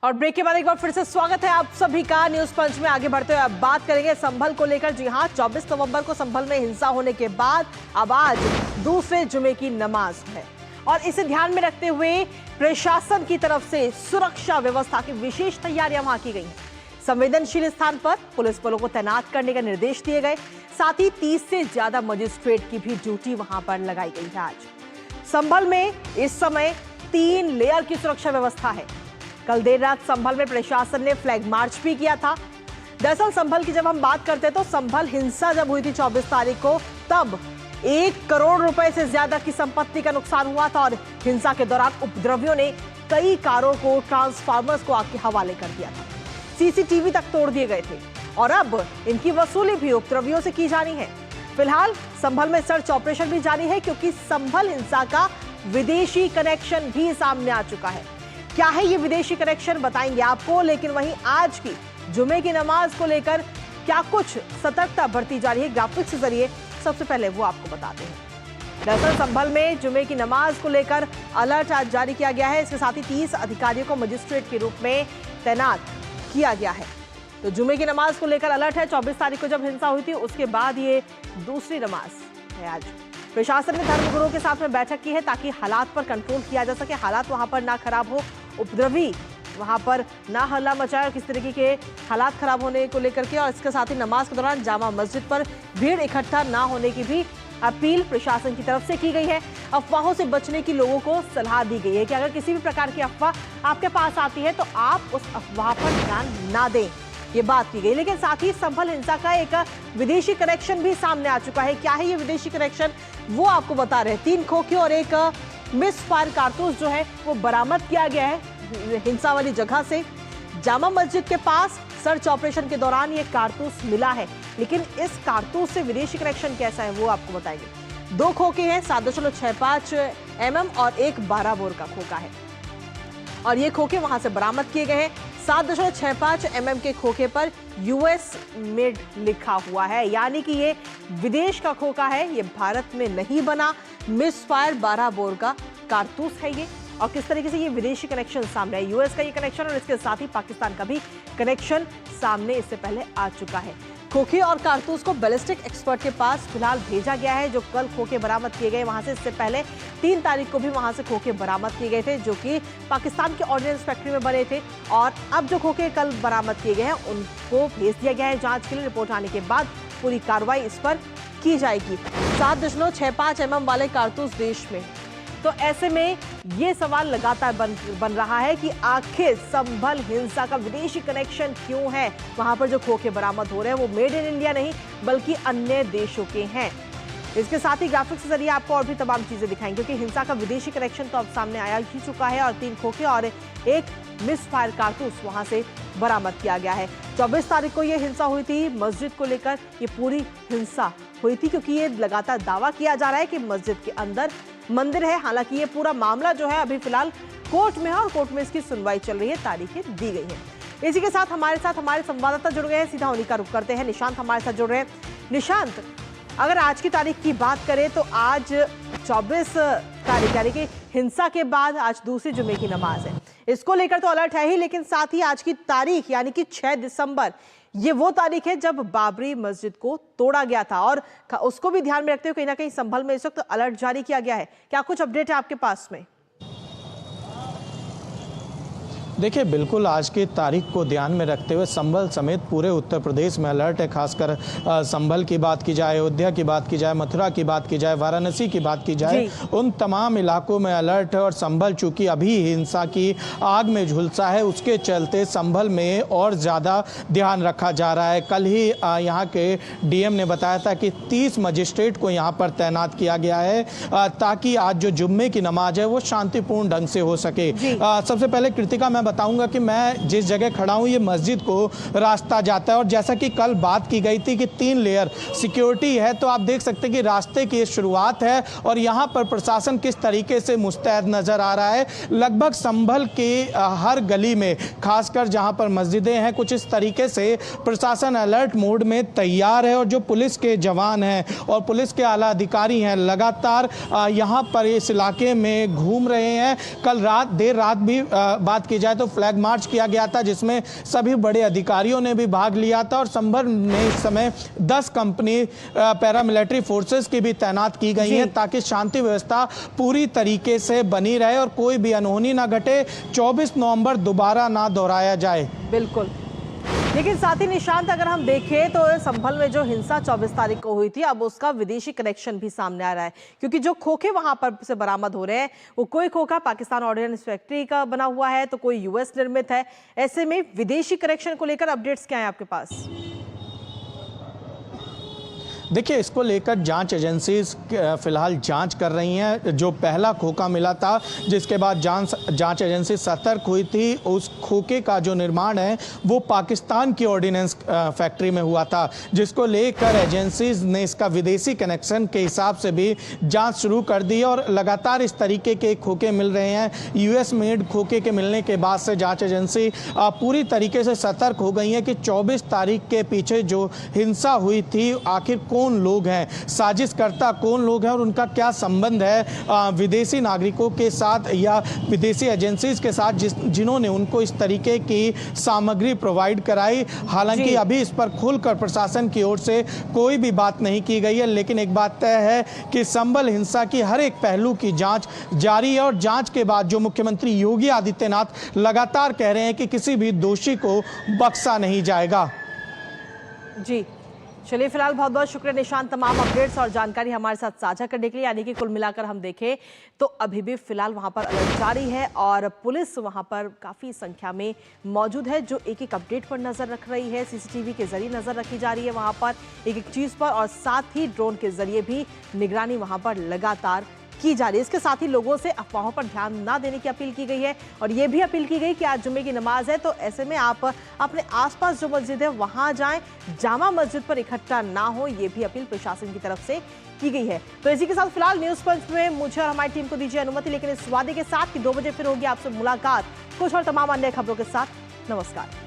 और ब्रेक के बाद एक बार फिर से स्वागत है आप सभी का न्यूज पंच में। आगे बढ़ते हुए अब बात करेंगे संभल को लेकर। जी हां, 24 नवंबर को संभल में हिंसा होने के बाद अब आज दूसरे जुमे की नमाज है और इसे ध्यान में रखते हुए प्रशासन की तरफ से सुरक्षा व्यवस्था की विशेष तैयारियां वहां की गई हैं। संवेदनशील स्थान पर पुलिस बलों को तैनात करने का निर्देश दिए गए, साथ ही 30 से ज्यादा मजिस्ट्रेट की भी ड्यूटी वहां पर लगाई गई है। आज संभल में इस समय 3 लेयर की सुरक्षा व्यवस्था है। कल देर रात संभल में प्रशासन ने फ्लैग मार्च भी किया था। दरअसल संभल की जब हम बात करते हैं तो संभल हिंसा जब हुई थी 24 तारीख को, तब 1 करोड़ रुपए से ज्यादा की संपत्ति का नुकसान हुआ था और हिंसा के दौरान उपद्रवियों ने कई कारों को, ट्रांसफार्मर्स को आग के हवाले कर दिया था। सीसीटीवी तक तोड़ दिए गए थे और अब इनकी वसूली भी उपद्रवियों से की जानी है। फिलहाल संभल में सर्च ऑपरेशन भी जारी है क्योंकि संभल हिंसा का विदेशी कनेक्शन भी सामने आ चुका है। क्या है ये विदेशी कनेक्शन बताएंगे आपको, लेकिन वहीं आज की जुमे की नमाज को लेकर क्या कुछ सतर्कता बरती जा रही है ग्राफिक्स के जरिए, सबसे पहले वो आपको बताते हैं। दरअसल संभल में जुमे की नमाज को लेकर अलर्ट आज जारी किया गया है। इसके साथ ही 30 अधिकारियों को मजिस्ट्रेट के रूप में तैनात किया गया है। तो जुमे की नमाज को लेकर अलर्ट है। 24 तारीख को जब हिंसा हुई थी उसके बाद ये दूसरी नमाज है। आज प्रशासन ने धर्मगुरुओं के साथ में बैठक की है ताकि हालात पर कंट्रोल किया जा सके, हालात वहां पर ना खराब हो, उपद्रवी वहां पर ना हल्ला मचाए और किस तरीके के हालात खराब होने को लेकर के। और इसके साथ ही नमाज के दौरान जामा मस्जिद पर भीड़ इकट्ठा ना होने की भी अपील प्रशासन की तरफ से की गई है। अफवाहों से बचने की लोगों को सलाह दी गई है कि अगर किसी भी प्रकार की अफवाह आपके पास आती है तो आप उस अफवाह पर ध्यान ना दें, ये बात की गई। लेकिन साथ ही संभल हिंसा का एक विदेशी कनेक्शन भी सामने आ चुका है। क्या है ये विदेशी कनेक्शन, वो आपको बता रहे हैं। 3 खोखे और एक मिस फायर कारतूस जो है वो बरामद किया गया है हिंसा वाली जगह से। जामा मस्जिद के पास सर्च ऑपरेशन के दौरान ये कारतूस मिला है, लेकिन इस कारतूस से विदेशी कनेक्शन कैसा है वो आपको बताएंगे। 2 खोखे हैं, 7.65 mm और एक 12 बोर का खोखा है और ये खोखे वहां से बरामद किए गए हैं। 7.65 mm के खोखे पर यूएस मेड लिखा हुआ है, यानी कि ये विदेश का खोखा है, ये भारत में नहीं बना। मिस फायर 12 बोर का कारतूस है ये। और किस तरीके से ये विदेशी कनेक्शन सामने है, यूएस का ये कनेक्शन और इसके साथ ही पाकिस्तान का भी कनेक्शन सामने इससे पहले आ चुका है। खोखे और कारतूस को बैलिस्टिक एक्सपर्ट के पास फिलहाल भेजा गया है। जो कल खोखे बरामद किए गए वहां से, इससे पहले 3 तारीख को भी वहां से खोखे बरामद किए गए थे जो कि पाकिस्तान के ऑर्डिनेंस फैक्ट्री में बने थे। और अब जो खोखे कल बरामद किए गए हैं उनको भेज दिया गया है जांच के लिए। रिपोर्ट आने के बाद पूरी कार्रवाई इस पर की जाएगी। 7.65 mm वाले कारतूस देश में, तो ऐसे में ये सवाल लगातार बन रहा है कि आखिर संभल हिंसा का विदेशी कनेक्शन क्यों है। वहां पर जो खोखे बरामद हो रहे हैं वो मेड इन इंडिया नहीं बल्कि अन्य देशों के हैं। इसके साथ ही ग्राफिक्स के जरिए आपको और भी तमाम चीजें दिखाएंगे क्योंकि हिंसा का विदेशी कनेक्शन तो अब सामने आया ही चुका है और 3 खोखे और एक मिस फायर कारतूस वहां से बरामद किया गया है। 24 तारीख को ये हिंसा हुई थी मस्जिद को लेकर। ये पूरी हिंसा हुई थी क्योंकि ये लगातार दावा किया जा रहा है कि मस्जिद के अंदर मंदिर है। हालांकि ये पूरा मामला जो है अभी फिलहाल कोर्ट में है और कोर्ट में इसकी सुनवाई चल रही है, तारीखें दी गई हैं। इसी के साथ हमारे संवाददाता जुड़ गए हैं, सीधा उन्हीं का रुख करते हैं। निशांत हमारे साथ जुड़ रहे हैं। निशांत, अगर आज की तारीख की बात करें तो आज 24 तारीख यानी कि हिंसा के बाद आज दूसरी जुमे की नमाज है। इसको लेकर तो अलर्ट है ही, लेकिन साथ ही आज की तारीख यानी कि 6 दिसंबर, ये वो तारीख है जब बाबरी मस्जिद को तोड़ा गया था और उसको भी ध्यान में रखते हुए कहीं ना कहीं संभल में इस वक्त अलर्ट जारी किया गया है। क्या कुछ अपडेट है आपके पास में? देखिए, बिल्कुल आज की तारीख को ध्यान में रखते हुए संभल समेत पूरे उत्तर प्रदेश में अलर्ट है। खासकर संभल की बात की जाए, अयोध्या की बात की जाए, मथुरा की बात की जाए, वाराणसी की बात की जाए, उन तमाम इलाकों में अलर्ट है। और संभल चूंकि अभी हिंसा की आग में झुलसा है, उसके चलते संभल में और ज़्यादा ध्यान रखा जा रहा है। कल ही यहाँ के डीएम ने बताया था कि 30 मजिस्ट्रेट को यहाँ पर तैनात किया गया है ताकि आज जो जुम्मे की नमाज है वो शांतिपूर्ण ढंग से हो सके। सबसे पहले कृतिका, मैं बताऊंगा कि मैं जिस जगह खड़ा हूं ये मस्जिद को रास्ता जाता है और जैसा कि कल बात की गई थी कि 3 लेयर सिक्योरिटी है, तो आप देख सकते हैं कि रास्ते की शुरुआत है और यहां पर प्रशासन किस तरीके से मुस्तैद नजर आ रहा है। लगभग संभल के हर गली में, खासकर जहां पर मस्जिदें हैं, कुछ इस तरीके से प्रशासन अलर्ट मोड में तैयार है। और जो पुलिस के जवान हैं और पुलिस के आला अधिकारी हैं लगातार यहां पर इस इलाके में घूम रहे हैं। कल रात देर रात भी बात की जाए जाए तो फ्लैग मार्च किया गया था, जिसमें सभी बड़े अधिकारियों ने भी भाग लिया था। और संभल में इस समय 10 कंपनी पैरामिलिट्री फोर्सेस की भी तैनात की गई है, ताकि शांति व्यवस्था पूरी तरीके से बनी रहे और कोई भी अनहोनी ना घटे, 24 नवंबर दोबारा ना दोहराया जाए। बिल्कुल। लेकिन साथ ही निशांत, अगर हम देखें तो संभल में जो हिंसा 24 तारीख को हुई थी, अब उसका विदेशी कनेक्शन भी सामने आ रहा है, क्योंकि जो खोखे वहां पर से बरामद हो रहे हैं, वो कोई खोखा पाकिस्तान ऑर्डिनेंस फैक्ट्री का बना हुआ है तो कोई यूएस निर्मित है। ऐसे में विदेशी कनेक्शन को लेकर अपडेट्स क्या है आपके पास? देखिए, इसको लेकर जांच एजेंसीज फिलहाल जांच कर रही हैं। जो पहला खोखा मिला था, जिसके बाद जांच एजेंसी सतर्क हुई थी, उस खोखे का जो निर्माण है वो पाकिस्तान की ऑर्डिनेंस फैक्ट्री में हुआ था, जिसको लेकर एजेंसीज ने इसका विदेशी कनेक्शन के हिसाब से भी जांच शुरू कर दी। और लगातार इस तरीके के खोखे मिल रहे हैं। यूएस मेड खोखे के मिलने के बाद से जांच एजेंसी पूरी तरीके से सतर्क हो गई है कि 24 तारीख के पीछे जो हिंसा हुई थी, आखिर कौन लोग हैं, साजिशकर्ता कौन लोग हैं और उनका क्या संबंध है विदेशी नागरिकों के साथ या विदेशी एजेंसीज के साथ जिन्होंने उनको इस तरीके की सामग्री प्रोवाइड कराई। हालांकि अभी इस पर खुलकर प्रशासन की ओर से कोई भी बात नहीं की गई है, लेकिन एक बात तय है कि संभल हिंसा की हर एक पहलू की जांच जारी है। और जांच के बाद जो मुख्यमंत्री योगी आदित्यनाथ लगातार कह रहे हैं कि किसी भी दोषी को बख्शा नहीं जाएगा। जी चलिए, फिलहाल बहुत बहुत शुक्रिया निशांत, तमाम अपडेट्स और जानकारी हमारे साथ साझा करने के लिए। यानी कि कुल मिलाकर हम देखें तो अभी भी फिलहाल वहां पर अलर्ट जारी है और पुलिस वहां पर काफी संख्या में मौजूद है, जो एक एक अपडेट पर नजर रख रही है। सीसीटीवी के जरिए नजर रखी जा रही है वहां पर एक एक चीज पर, और साथ ही ड्रोन के जरिए भी निगरानी वहां पर लगातार की जा रही है। इसके साथ ही लोगों से अफवाहों पर ध्यान ना देने की अपील की गई है और यह भी अपील की गई कि आज जुम्मे की नमाज है, तो ऐसे में आप अपने आसपास जो मस्जिद है वहां जाएं, जामा मस्जिद पर इकट्ठा ना हो, यह भी अपील प्रशासन की तरफ से की गई है। तो इसी के साथ फिलहाल न्यूज़ पंच में मुझे और हमारी टीम को दीजिए अनुमति, लेकिन इस वादे के साथ कि 2 बजे फिर होगी आपसे मुलाकात कुछ और तमाम अन्य खबरों के साथ। नमस्कार।